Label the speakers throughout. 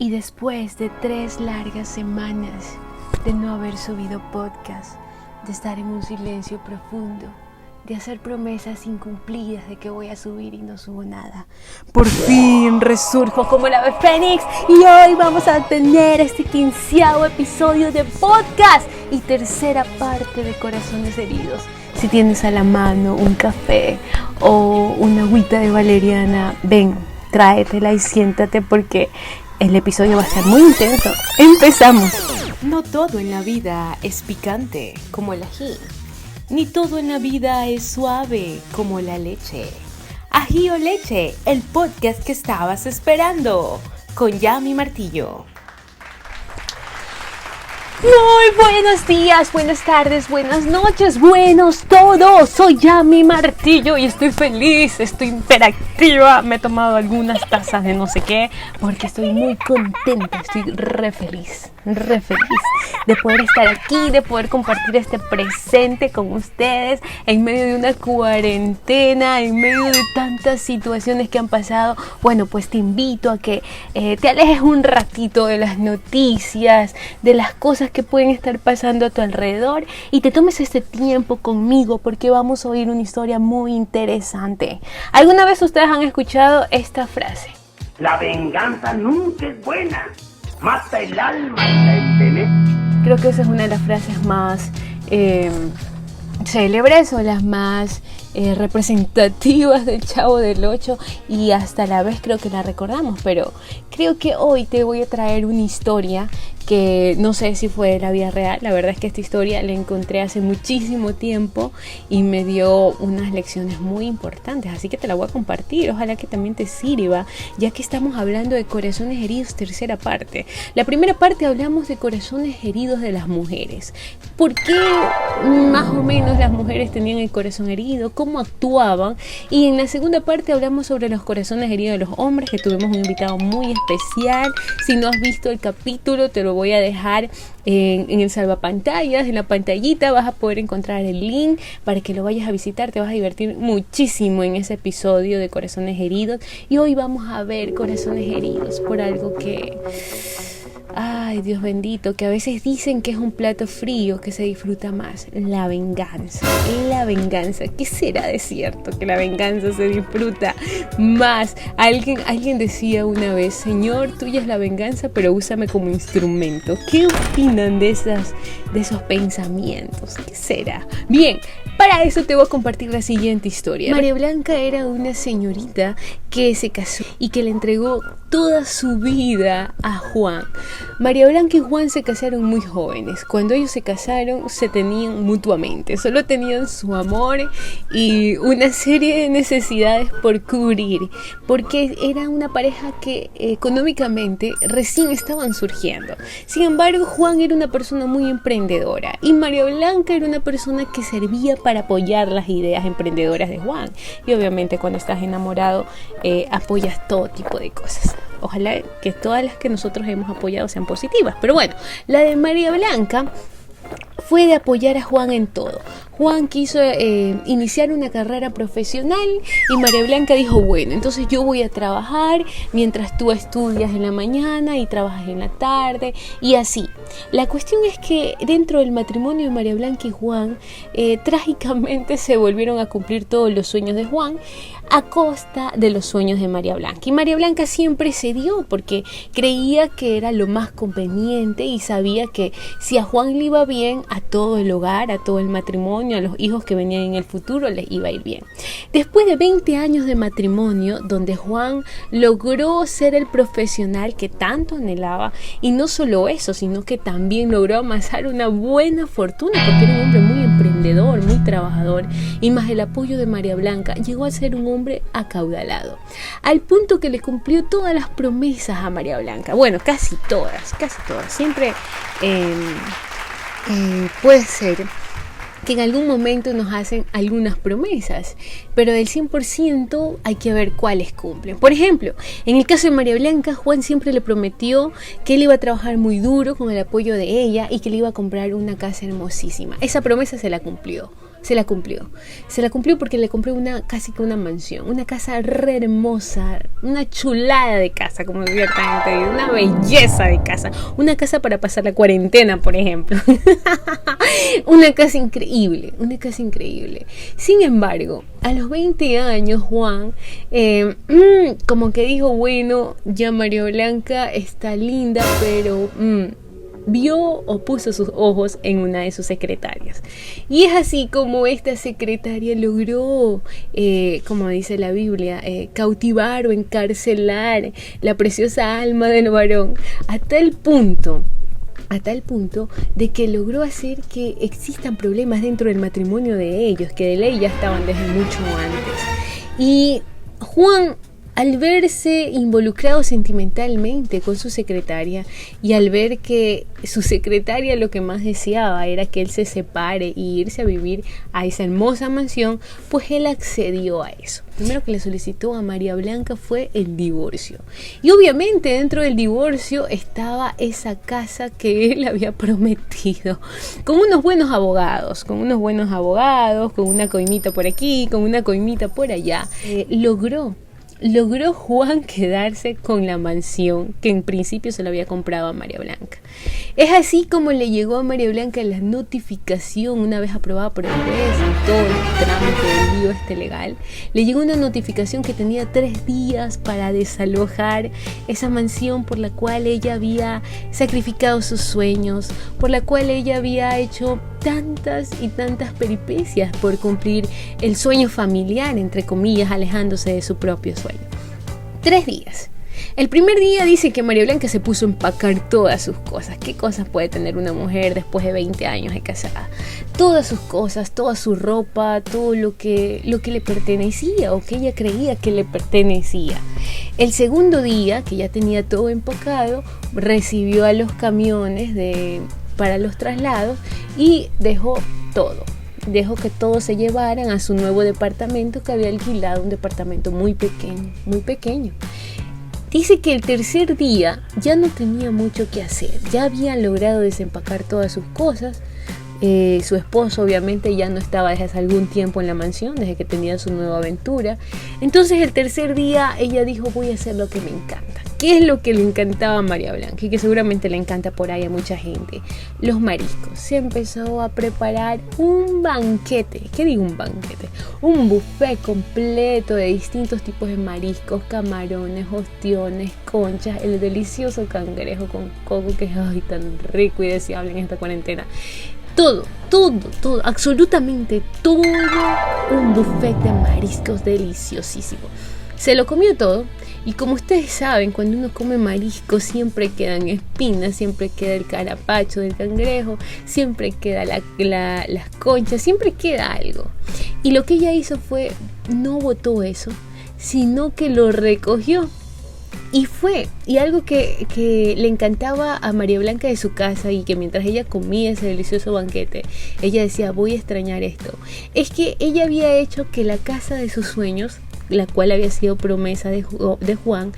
Speaker 1: Y después de 3 largas semanas de no haber subido podcast, de estar en un silencio profundo, de hacer promesas incumplidas de que voy a subir y no subo nada, por fin resurjo como la ave fénix y hoy vamos a tener este 15º episodio de podcast y tercera parte de Corazones Heridos. Si tienes a la mano un café o una agüita de valeriana, ven, tráetela y siéntate porque el episodio va a estar muy intenso. ¡Empezamos!
Speaker 2: No todo en la vida es picante como el ají, ni todo en la vida es suave como la leche. Ají o leche, el podcast que estabas esperando, con Yami Martillo.
Speaker 1: Muy buenos días, buenas tardes, buenas noches, buenos todos. Soy Yami Martillo y estoy feliz, estoy hiperactiva. Me he tomado algunas tazas de no sé qué porque estoy muy contenta, estoy re feliz de poder estar aquí, de poder compartir este presente con ustedes en medio de una cuarentena, en medio de tantas situaciones que han pasado. Bueno, pues te invito a que te alejes un ratito de las noticias, de las cosas que pueden estar pasando a tu alrededor y te tomes este tiempo conmigo porque vamos a oír una historia muy interesante. ¿Alguna vez ustedes han escuchado esta frase?
Speaker 3: La venganza nunca es buena, mata el alma y la envenena.
Speaker 1: Creo que esa es una de las frases más célebres o las más representativas del Chavo del Ocho y hasta la vez creo que la recordamos, pero creo que hoy te voy a traer una historia que no sé si fue de la vida real. La verdad es que esta historia la encontré hace muchísimo tiempo y me dio unas lecciones muy importantes, así que te la voy a compartir, ojalá que también te sirva, ya que estamos hablando de corazones heridos, tercera parte. La primera parte hablamos de corazones heridos de las mujeres, por qué más o menos las mujeres tenían el corazón herido, cómo actuaban, y en la segunda parte hablamos sobre los corazones heridos de los hombres, que tuvimos un invitado muy especial. Si no has visto el capítulo, te lo voy a dejar en el salvapantallas, en la pantallita vas a poder encontrar el link para que lo vayas a visitar. Te vas a divertir muchísimo en ese episodio de Corazones Heridos y hoy vamos a ver corazones heridos por algo que... ay, Dios bendito, que a veces dicen que es un plato frío que se disfruta más. La venganza. La venganza. ¿Qué será de cierto que la venganza se disfruta más? Alguien decía una vez: Señor, tuya es la venganza, pero úsame como instrumento. ¿Qué opinan de esos pensamientos? ¿Qué será? Bien, para eso te voy a compartir la siguiente historia. María Blanca era una señorita que se casó y que le entregó toda su vida a Juan. María Blanca y Juan se casaron muy jóvenes. Cuando ellos se casaron, se tenían mutuamente. Solo tenían su amor y una serie de necesidades por cubrir, porque era una pareja que económicamente recién estaban surgiendo. Sin embargo, Juan era una persona muy emprendedora y María Blanca era una persona que servía para apoyar las ideas emprendedoras de Juan. Y obviamente cuando estás enamorado, apoyas todo tipo de cosas. Ojalá que todas las que nosotros hemos apoyado sean positivas. Pero bueno, la de María Blanca fue de apoyar a Juan en todo. Juan quiso iniciar una carrera profesional y María Blanca dijo: bueno, entonces yo voy a trabajar mientras tú estudias en la mañana y trabajas en la tarde, y así. La cuestión es que dentro del matrimonio de María Blanca y Juan, trágicamente se volvieron a cumplir todos los sueños de Juan a costa de los sueños de María Blanca. Y María Blanca siempre cedió porque creía que era lo más conveniente y sabía que si a Juan le iba bien, a todo el hogar, a todo el matrimonio, a los hijos que venían en el futuro les iba a ir bien. Después de 20 años de matrimonio, donde Juan logró ser el profesional que tanto anhelaba, y no solo eso, sino que también logró amasar una buena fortuna porque era un hombre muy emprendedor, muy trabajador, y más el apoyo de María Blanca, llegó a ser un hombre acaudalado, al punto que le cumplió todas las promesas a María Blanca. Bueno, casi todas. Siempre puede ser que en algún momento nos hacen algunas promesas, pero del 100% hay que ver cuáles cumplen. Por ejemplo, en el caso de María Blanca, Juan siempre le prometió que él iba a trabajar muy duro con el apoyo de ella y que le iba a comprar una casa hermosísima. Esa promesa se la cumplió. Se la cumplió. Se la cumplió porque le compró casi que una mansión, una casa re hermosa, una chulada de casa, como abiertamente digo, una belleza de casa, una casa para pasar la cuarentena, por ejemplo. Una casa increíble, una casa increíble. Sin embargo, a los 20 años, Juan, como que dijo, bueno, ya María Blanca está linda, pero vio o puso sus ojos en una de sus secretarias. Y es así como esta secretaria logró, como dice la Biblia, cautivar o encarcelar la preciosa alma del varón a tal punto de que logró hacer que existan problemas dentro del matrimonio de ellos, que de ley ya estaban desde mucho antes. Y Juan, al verse involucrado sentimentalmente con su secretaria y al ver que su secretaria lo que más deseaba era que él se separe y irse a vivir a esa hermosa mansión, pues él accedió a eso. Primero que le solicitó a María Blanca fue el divorcio. Y obviamente dentro del divorcio estaba esa casa que él había prometido, con unos buenos abogados, con una coimita por aquí, con una coimita por allá. Logró Juan quedarse con la mansión que en principio se la había comprado a María Blanca. Es así como le llegó a María Blanca la notificación, una vez aprobada por el juez y todo el trámite del lío legal, le llegó una notificación que tenía 3 días para desalojar esa mansión por la cual ella había sacrificado sus sueños, por la cual ella había hecho tantas y tantas peripecias por cumplir el sueño familiar, entre comillas, alejándose de su propio sueño. 3 días. El primer día dice que María Blanca se puso a empacar todas sus cosas. ¿Qué cosas puede tener una mujer después de 20 años de casada? Todas sus cosas, toda su ropa, todo lo que le pertenecía o que ella creía que le pertenecía. El segundo día, que ya tenía todo empacado, recibió a los camiones para los traslados y dejó todo. Dejó que todos se llevaran a su nuevo departamento que había alquilado, un departamento muy pequeño, muy pequeño. Dice que el tercer día ya no tenía mucho que hacer, ya habían logrado desempacar todas sus cosas. Su esposo obviamente ya no estaba desde hace algún tiempo en la mansión, desde que tenía su nueva aventura. Entonces el tercer día ella dijo, voy a hacer lo que me encanta. ¿Qué es lo que le encantaba a María Blanca? Y que seguramente le encanta por ahí a mucha gente. Los mariscos. Se empezó a preparar un banquete. ¿Qué digo un banquete? Un buffet completo de distintos tipos de mariscos, camarones, ostiones, conchas, el delicioso cangrejo con coco que es tan rico y deseable en esta cuarentena. Todo, absolutamente todo, un buffet de mariscos deliciosísimo. Se lo comió todo y como ustedes saben, cuando uno come mariscos siempre quedan espinas, siempre queda el carapacho del cangrejo, siempre queda las conchas, siempre queda algo. Y lo que ella hizo fue, no botó eso, sino que lo recogió. Y algo que le encantaba a María Blanca de su casa y que mientras ella comía ese delicioso banquete, ella decía, voy a extrañar esto. Es que ella había hecho que la casa de sus sueños, la cual había sido promesa de Juan,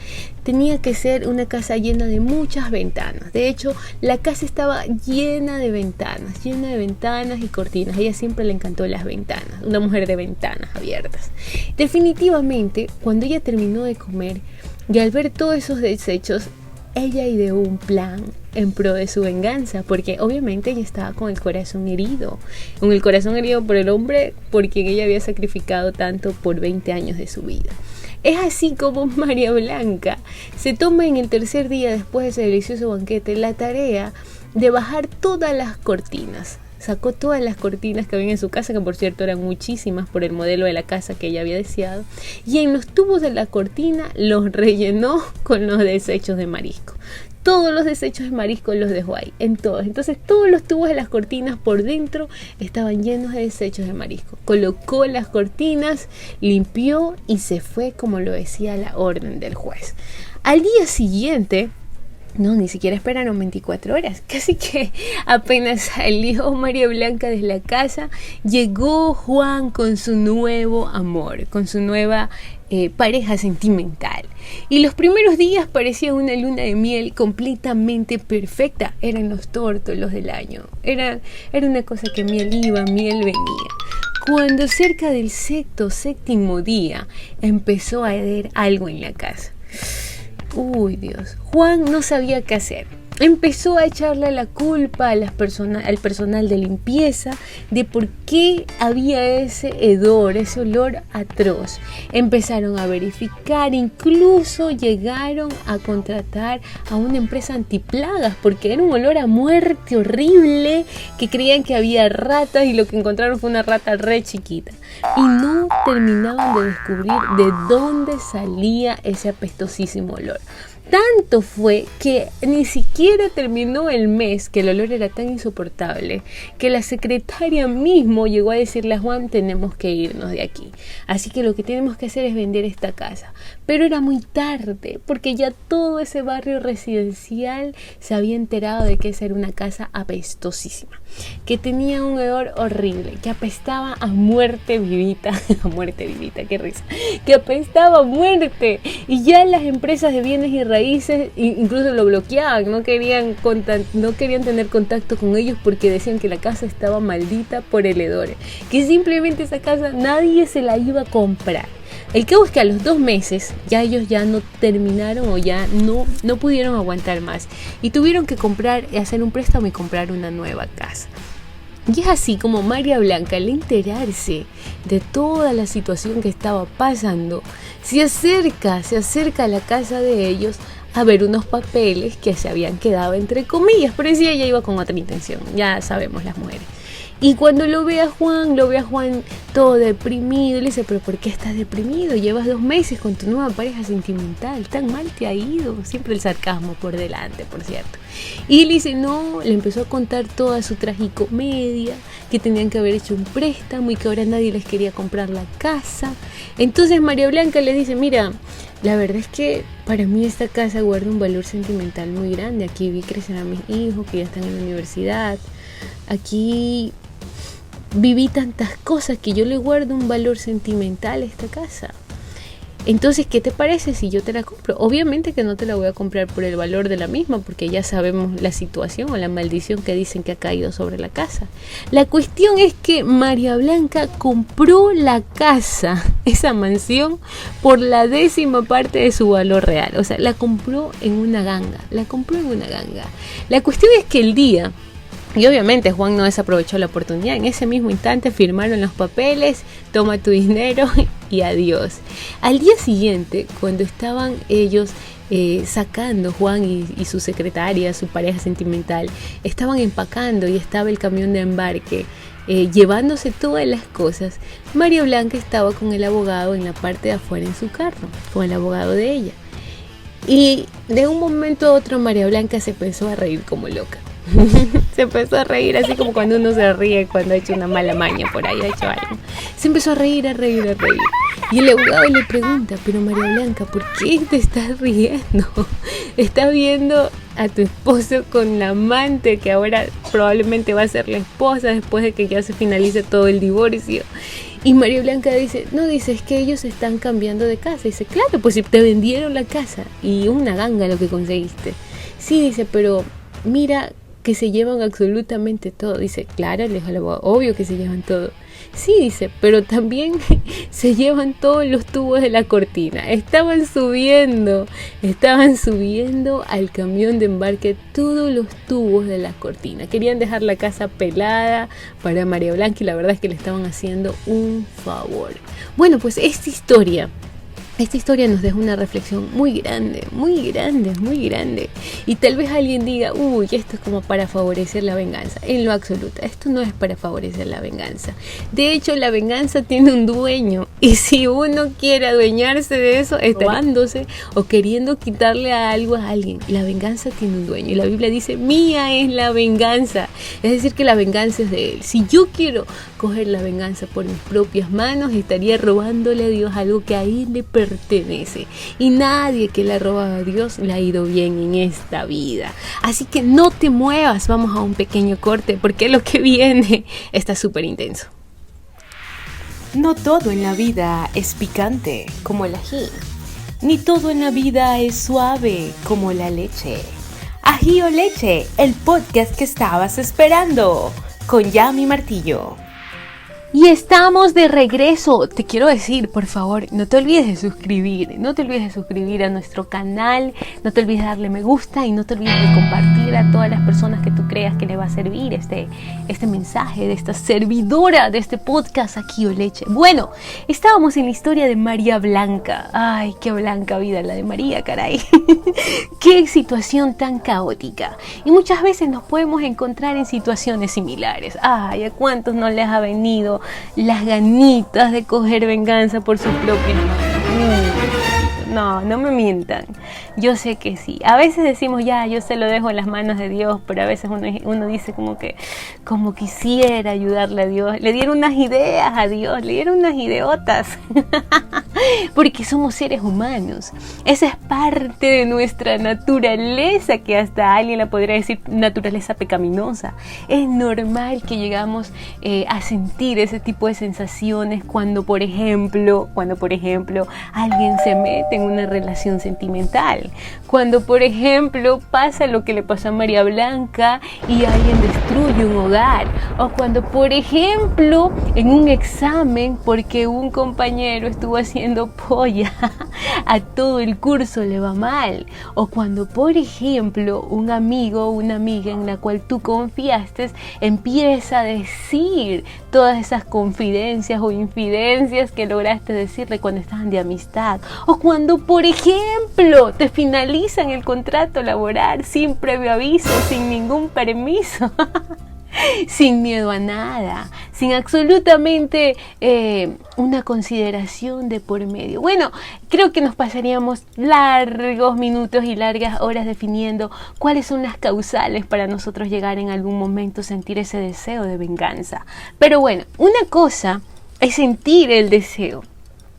Speaker 1: tenía que ser una casa llena de muchas ventanas. De hecho, la casa estaba llena de ventanas y cortinas. A ella siempre le encantó las ventanas, una mujer de ventanas abiertas. Definitivamente, cuando ella terminó de comer y al ver todos esos desechos, ella ideó un plan en pro de su venganza, porque obviamente ella estaba con el corazón herido por el hombre por quien ella había sacrificado tanto por 20 años de su vida. Es así como María Blanca se toma en el tercer día después de ese delicioso banquete la tarea de bajar todas las cortinas. Sacó todas las cortinas que había en su casa, que por cierto eran muchísimas por el modelo de la casa que ella había deseado, y en los tubos de la cortina los rellenó con los desechos de marisco. Todos los desechos de marisco los dejó ahí, en todos. Entonces todos los tubos de las cortinas por dentro estaban llenos de desechos de marisco. Colocó las cortinas, limpió y se fue como lo decía la orden del juez. Al día siguiente, no, ni siquiera esperaron 24 horas. Casi que apenas salió María Blanca de la casa, llegó Juan con su nuevo amor, con su nueva pareja sentimental. Y los primeros días parecía una luna de miel completamente perfecta. Eran los tórtolos del año. Era una cosa que miel iba, miel venía. cuando cerca del séptimo día empezó a haber algo en la casa. Uy, Dios, Juan no sabía qué hacer. Empezó a echarle la culpa al personal de limpieza de por qué había ese hedor, ese olor atroz. Empezaron a verificar, incluso llegaron a contratar a una empresa antiplagas porque era un olor a muerte horrible, que creían que había ratas y lo que encontraron fue una rata re chiquita. Y no terminaban de descubrir de dónde salía ese apestosísimo olor. Tanto fue que ni siquiera terminó el mes, que el olor era tan insoportable, que la secretaria mismo llegó a decirle a Juan: tenemos que irnos de aquí. Así que lo que tenemos que hacer es vender esta casa. Pero era muy tarde, porque ya todo ese barrio residencial se había enterado de que esa era una casa apestosísima, que tenía un hedor horrible, que apestaba a muerte vivita, a muerte vivita, qué risa, que apestaba a muerte. Y ya las empresas de bienes y raíces incluso lo bloqueaban, no querían tener contacto con ellos porque decían que la casa estaba maldita por el hedor, que simplemente esa casa nadie se la iba a comprar. El cabo es que a los 2 meses ya ellos ya no terminaron o ya no pudieron aguantar más y tuvieron que hacer un préstamo y comprar una nueva casa. Y es así como María Blanca, al enterarse de toda la situación que estaba pasando, se acerca a la casa de ellos a ver unos papeles que se habían quedado entre comillas, pero sí, ella iba con otra intención, ya sabemos las mujeres. Y cuando lo ve a Juan todo deprimido, le dice: ¿pero por qué estás deprimido? Llevas 2 meses con tu nueva pareja sentimental, tan mal te ha ido. Siempre el sarcasmo por delante, por cierto. Y él dice: no, le empezó a contar toda su tragicomedia, que tenían que haber hecho un préstamo y que ahora nadie les quería comprar la casa. Entonces María Blanca le dice: mira, la verdad es que para mí esta casa guarda un valor sentimental muy grande. Aquí vi crecer a mis hijos que ya están en la universidad. Aquí viví tantas cosas que yo le guardo un valor sentimental a esta casa. Entonces, ¿qué te parece si yo te la compro? Obviamente que no te la voy a comprar por el valor de la misma, porque ya sabemos la situación o la maldición que dicen que ha caído sobre la casa. La cuestión es que María Blanca compró la casa, esa mansión, por la 10ª parte de su valor real. O sea, la compró en una ganga. La cuestión es que el día... Y obviamente Juan no desaprovechó la oportunidad. En ese mismo instante firmaron los papeles, toma tu dinero y adiós. Al día siguiente, cuando estaban ellos sacando, Juan y su secretaria, su pareja sentimental, estaban empacando y estaba el camión de embarque llevándose todas las cosas, María Blanca estaba con el abogado en la parte de afuera en su carro, con el abogado de ella. Y de un momento a otro María Blanca se empezó a reír como loca. Se empezó a reír así como cuando uno se ríe cuando ha hecho una mala maña, por ahí ha hecho algo. Se empezó a reír. Y el abogado le pregunta: pero María Blanca, ¿por qué te estás riendo? Estás viendo a tu esposo con la amante que ahora probablemente va a ser la esposa después de que ya se finalice todo el divorcio. Y María Blanca dice: no, dice, es que ellos están cambiando de casa. Dice: claro, pues si te vendieron la casa y una ganga lo que conseguiste. Sí, dice, pero mira que se llevan absolutamente todo. Dice: claro, le dijo al abogado, obvio que se llevan todo. Sí, dice, pero también se llevan todos los tubos de la cortina. Estaban subiendo al camión de embarque todos los tubos de la cortina. Querían dejar la casa pelada para María Blanca y la verdad es que le estaban haciendo un favor. Bueno, pues esta historia nos deja una reflexión muy grande. Y tal vez alguien diga: uy, esto es como para favorecer la venganza. En lo absoluto, esto no es para favorecer la venganza. De hecho, la venganza tiene un dueño. Y si uno quiere adueñarse de eso, está robándose o queriendo quitarle algo a alguien. La venganza tiene un dueño. Y la Biblia dice: mía es la venganza. Es decir, que la venganza es de Él. Si yo quiero coger la venganza por mis propias manos, estaría robándole a Dios algo que a Él le pertenece. Y nadie que le ha robado a Dios le ha ido bien en esta vida. Así que no te muevas, vamos a un pequeño corte porque lo que viene está súper intenso.
Speaker 2: No todo en la vida es picante como el ají, ni todo en la vida es suave como la leche. Ají o leche, el podcast que estabas esperando, con Yami Martillo.
Speaker 1: Y estamos de regreso. Te quiero decir, por favor, no te olvides de suscribir. No te olvides de suscribir a nuestro canal. No te olvides de darle me gusta y no te olvides de compartir a todas las personas que tú creas que le va a servir este mensaje de esta servidora de este podcast Ajillo Leche. Bueno, estábamos en la historia de María Blanca. Ay, qué blanca vida la de María, caray. Qué situación tan caótica. Y muchas veces nos podemos encontrar en situaciones similares. Ay, ¿a cuántos no les ha venido las ganitas de coger venganza por sus propias manos? No me mientan. Yo sé que sí. A veces decimos, ya, yo se lo dejo en las manos de Dios, pero a veces uno dice como quisiera ayudarle a Dios. Le dieron unas ideas a Dios, le dieron unas ideotas. Porque somos seres humanos. Esa es parte de nuestra naturaleza, que hasta alguien la podría decir naturaleza pecaminosa. Es normal que llegamos a sentir ese tipo de sensaciones cuando, por ejemplo, alguien se mete en una relación sentimental. Cuando, por ejemplo, pasa lo que le pasó a María Blanca y alguien destruye un hogar. O cuando, por ejemplo, en un examen, porque un compañero estuvo haciendo polla a todo el curso, le va mal. O cuando, por ejemplo, un amigo o una amiga en la cual tú confiaste empieza a decir todas esas confidencias o infidencias que lograste decirle cuando estaban de amistad. O cuando, por ejemplo, te finalizan el contrato laboral sin previo aviso, sin ningún permiso. Sin miedo a nada, sin absolutamente una consideración de por medio. Bueno, creo que nos pasaríamos largos minutos y largas horas definiendo cuáles son las causales para nosotros llegar en algún momento a sentir ese deseo de venganza. Pero bueno, una cosa es sentir el deseo.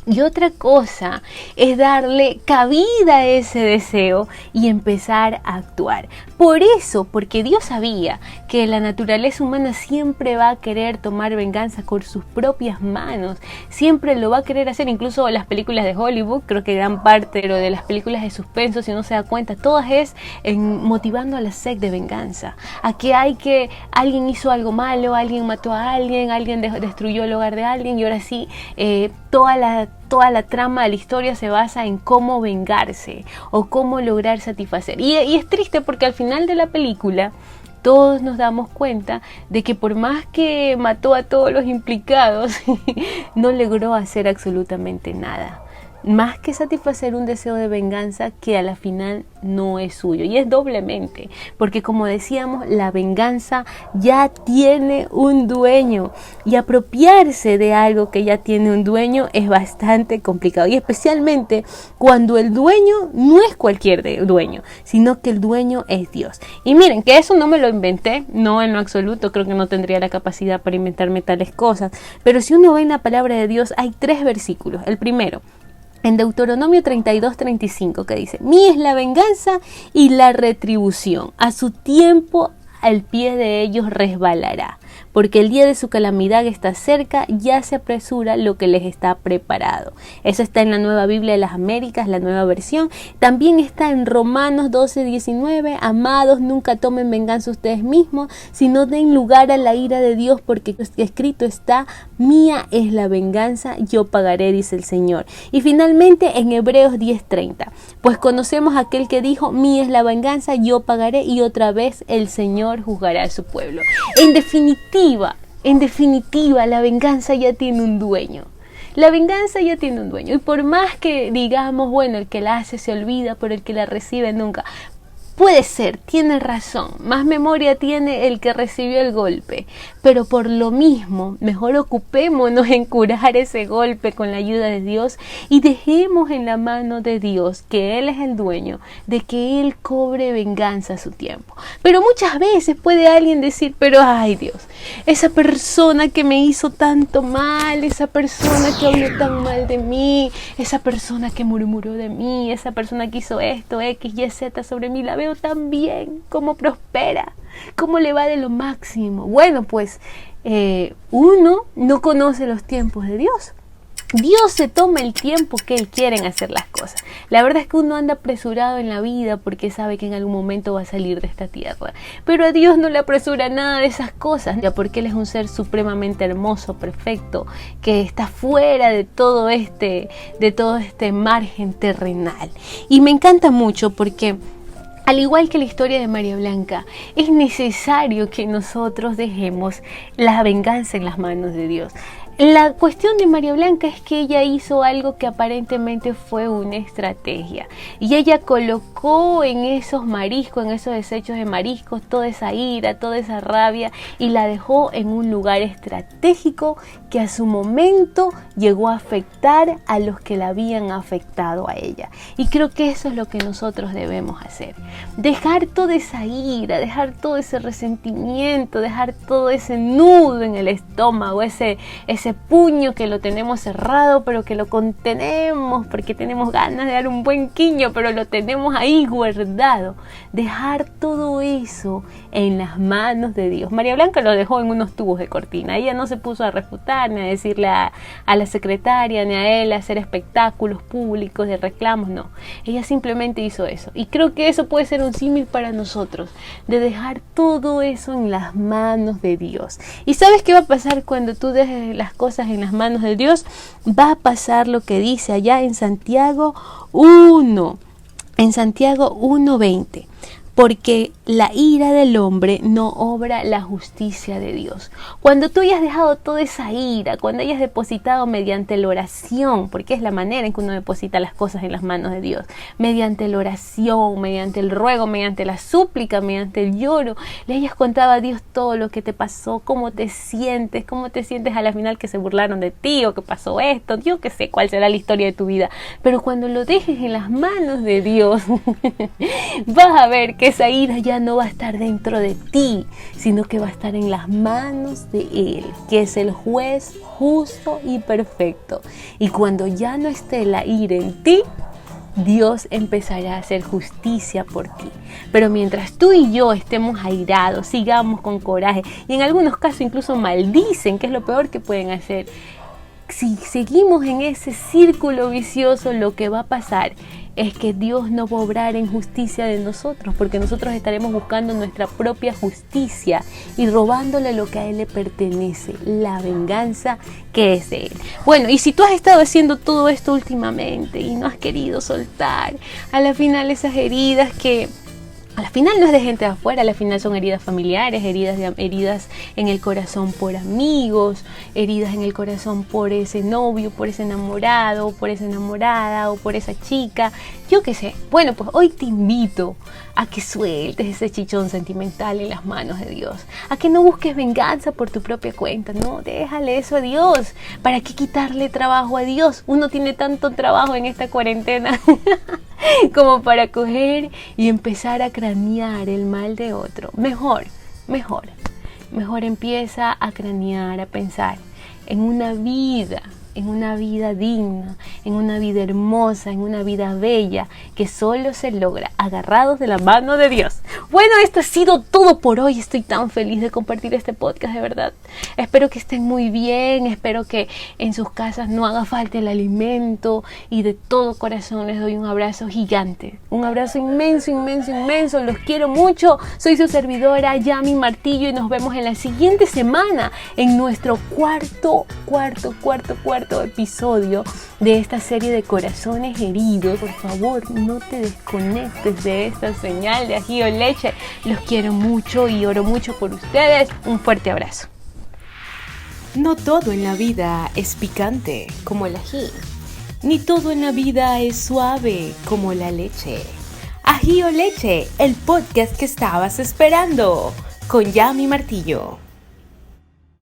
Speaker 1: Y otra cosa es darle cabida a ese deseo y empezar a actuar. Por eso, porque Dios sabía que la naturaleza humana siempre va a querer tomar venganza con sus propias manos. Siempre lo va a querer hacer, incluso las películas de Hollywood, creo que gran parte de las películas de suspenso, si uno se da cuenta, todas es motivando a la sed de venganza. A que alguien hizo algo malo, alguien mató a alguien destruyó el hogar de alguien y ahora sí, toda la trama de la historia se basa en cómo vengarse o cómo lograr satisfacer. Y es triste porque al final de la película todos nos damos cuenta de que por más que mató a todos los implicados, no logró hacer absolutamente nada. Más que satisfacer un deseo de venganza que a la final no es suyo. Y es doblemente, porque como decíamos, la venganza ya tiene un dueño. Y apropiarse de algo que ya tiene un dueño es bastante complicado. Y especialmente cuando el dueño no es cualquier dueño, sino que el dueño es Dios. Y miren, que eso no me lo inventé, no en lo absoluto, creo que no tendría la capacidad para inventarme tales cosas. Pero si uno ve en la palabra de Dios, hay 3 versículos. El primero, en Deuteronomio 32:35, que dice: mía es la venganza y la retribución, a su tiempo al pie de ellos resbalará, porque el día de su calamidad está cerca, ya se apresura lo que les está preparado. Eso está en la Nueva Biblia de las Américas, la nueva versión. También está en Romanos 12:19, amados, nunca tomen venganza ustedes mismos, sino den lugar a la ira de Dios, porque escrito está: mía es la venganza, yo pagaré, dice el Señor. Y finalmente en Hebreos 10:30, pues conocemos a aquel que dijo: mía es la venganza, yo pagaré, y otra vez el Señor juzgará a su pueblo. En definitiva, la venganza ya tiene un dueño. La venganza ya tiene un dueño. Y por más que digamos, bueno, el que la hace se olvida, pero el que la recibe nunca. Puede ser, tiene razón, más memoria tiene el que recibió el golpe, pero por lo mismo, mejor ocupémonos en curar ese golpe con la ayuda de Dios y dejemos en la mano de Dios, que Él es el dueño, de que Él cobre venganza a su tiempo. Pero muchas veces puede alguien decir: pero ay Dios, esa persona que me hizo tanto mal, esa persona que habló tan mal de mí, esa persona que murmuró de mí, esa persona que hizo esto, X, Y, Z sobre mí, la veo tan bien, cómo prospera, cómo le va de lo máximo. Bueno, pues uno no conoce los tiempos de Dios. Dios se toma el tiempo que Él quiere en hacer las cosas. La verdad es que uno anda apresurado en la vida porque sabe que en algún momento va a salir de esta tierra. Pero a Dios no le apresura nada de esas cosas, ya porque Él es un ser supremamente hermoso, perfecto, que está fuera de todo este margen terrenal. Y me encanta mucho porque, al igual que la historia de María Blanca, es necesario que nosotros dejemos la venganza en las manos de Dios. La cuestión de María Blanca es que ella hizo algo que aparentemente fue una estrategia y ella colocó en esos mariscos, en esos desechos de mariscos, toda esa ira, toda esa rabia y la dejó en un lugar estratégico que a su momento llegó a afectar a los que la habían afectado a ella. Y creo que eso es lo que nosotros debemos hacer. Dejar toda esa ira, dejar todo ese resentimiento, dejar todo ese nudo en el estómago, ese puño que lo tenemos cerrado pero que lo contenemos porque tenemos ganas de dar un buen quiño pero lo tenemos ahí guardado. Dejar todo eso en las manos de Dios. María Blanca lo dejó en unos tubos de cortina. Ella no se puso a refutar ni a decirle a la secretaria ni a él a hacer espectáculos públicos de reclamos, no. Ella simplemente hizo eso. Y creo que eso puede ser un símil para nosotros, de dejar todo eso en las manos de Dios. ¿Y sabes qué va a pasar cuando tú dejes las cosas en las manos de Dios? Va a pasar lo que dice allá en Santiago 1:20. Porque la ira del hombre no obra la justicia de Dios. Cuando tú hayas dejado toda esa ira, cuando hayas depositado mediante la oración, porque es la manera en que uno deposita las cosas en las manos de Dios, mediante la oración, mediante el ruego, mediante la súplica, mediante el lloro, le hayas contado a Dios todo lo que te pasó, cómo te sientes a la final que se burlaron de ti o que pasó esto, yo qué sé cuál será la historia de tu vida, pero cuando lo dejes en las manos de Dios, vas a ver que esa ira ya no va a estar dentro de ti, sino que va a estar en las manos de Él, que es el juez justo y perfecto. Y cuando ya no esté la ira en ti, Dios empezará a hacer justicia por ti. Pero mientras tú y yo estemos airados, sigamos con coraje, y en algunos casos incluso maldicen, que es lo peor que pueden hacer, si seguimos en ese círculo vicioso, lo que va a pasar es que Dios no va a obrar en justicia de nosotros, porque nosotros estaremos buscando nuestra propia justicia y robándole lo que a Él le pertenece, la venganza que es de Él. Bueno, y si tú has estado haciendo todo esto últimamente y no has querido soltar, a la final esas heridas que a la final no es de gente de afuera, a la final son heridas familiares, heridas en el corazón por amigos, heridas en el corazón por ese novio, por ese enamorado, por esa enamorada o por esa chica, yo qué sé. Bueno, pues hoy te invito a que sueltes ese chichón sentimental en las manos de Dios, a que no busques venganza por tu propia cuenta, no, déjale eso a Dios. ¿Para qué quitarle trabajo a Dios? Uno tiene tanto trabajo en esta cuarentena como para coger y empezar a cranear el mal de otro. Mejor empieza a cranear, a pensar en una vida digna, en una vida hermosa, en una vida bella, que solo se logra agarrados de la mano de Dios. Bueno, esto ha sido todo por hoy. Estoy tan feliz de compartir este podcast, de verdad. Espero que estén muy bien, espero que en sus casas no haga falta el alimento, y de todo corazón les doy un abrazo gigante, un abrazo inmenso, los quiero mucho. Soy su servidora Yami Martillo y nos vemos en la siguiente semana en nuestro cuarto episodio de esta serie de corazones heridos. Por favor, no te desconectes de esta señal de ají o leche. Los quiero mucho y oro mucho por ustedes. Un fuerte abrazo.
Speaker 2: No todo en la vida es picante como el ají, ni todo en la vida es suave como la leche. Ají o leche, el podcast que estabas esperando, con Yami Martillo.